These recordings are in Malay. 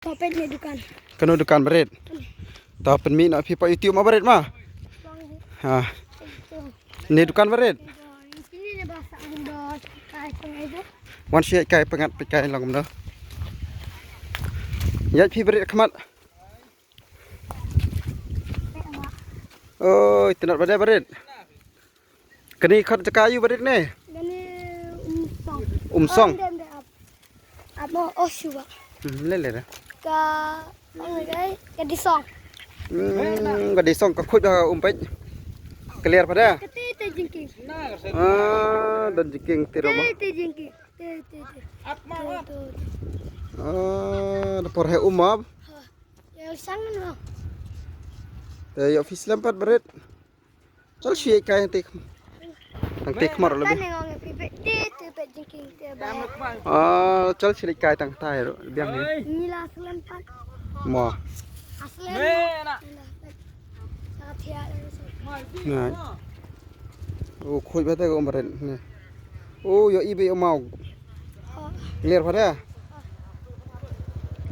Kau ni dukan. Kanu dukan berit. Tahu penmi nak pi pak YouTube ma berit ma. Ha. Ni dukan berit. Ini dia bahasa Indos. Kai pengai tu. Wan siat kai pengat pi kai long dah. Ya pi berit khamat. Oh, tenat badai berit. Kini khat cakayu berit ni. Gani umsong. Umsong. Apa osuwa. Lele. Ka ang gay ka disong. Gadi song ka khut umpet. Clear pada. Kete te jingking. Ah, dan jiking tiro ma. Te jingking. Te. Ap ma. Ah, dapur he umab. Ya sangan mo. Te yo office lampat berit. Chal siat kai tik. Tang tik mar lebih. Kan ngong pipe te jingking te ba. Ah, chal siat kai tang tai ro biang ni. Nila selempat. Mo. Aslen. Mena. Satia. Nah. Oh, khut bata ko berit ni. Oh, yo ibe mau. Clear pada.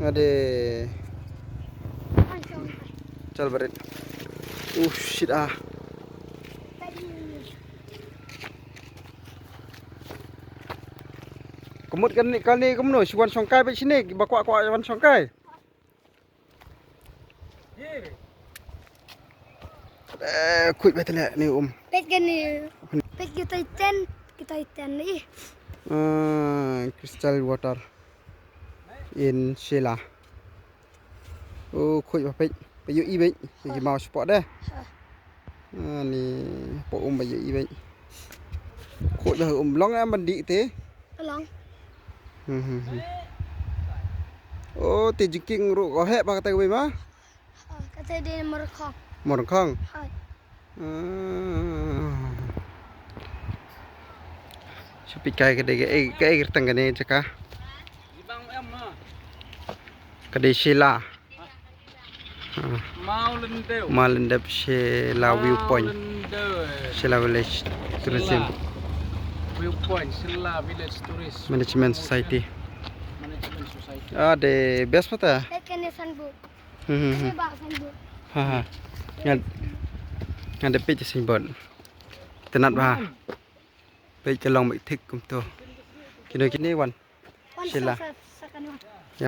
Ngade. Chal berit. Shit ah. Kemut kan ni kali kemno Wan Songkai pe sini bakwa Wan Songkai. Khut bata le ni Pet gani. Pet kita ten ni. Crystal water in Sheila. Oh, khut ba pe yu ibe ki mau spot dah. Ni po ba yu ibe. Khut ba long mandi te. Long. Oh, te jiking ru ko he ba kata we ma. Kata dia merekam. Morkhang. Hai. Supi kai ke tangane caka. Kedai Sheila. Malendep Sheila Viewpoint. Sheila Village Tourism. Viewpoint Sheila Village Tourism Management Society. Management Society. De best mata. Pet kani sanbut. Ini bak sanbut. Ha. Ngade pe simbol. Tenat ba. Pe ke long mai thik kum to. Kini wan. Sheila.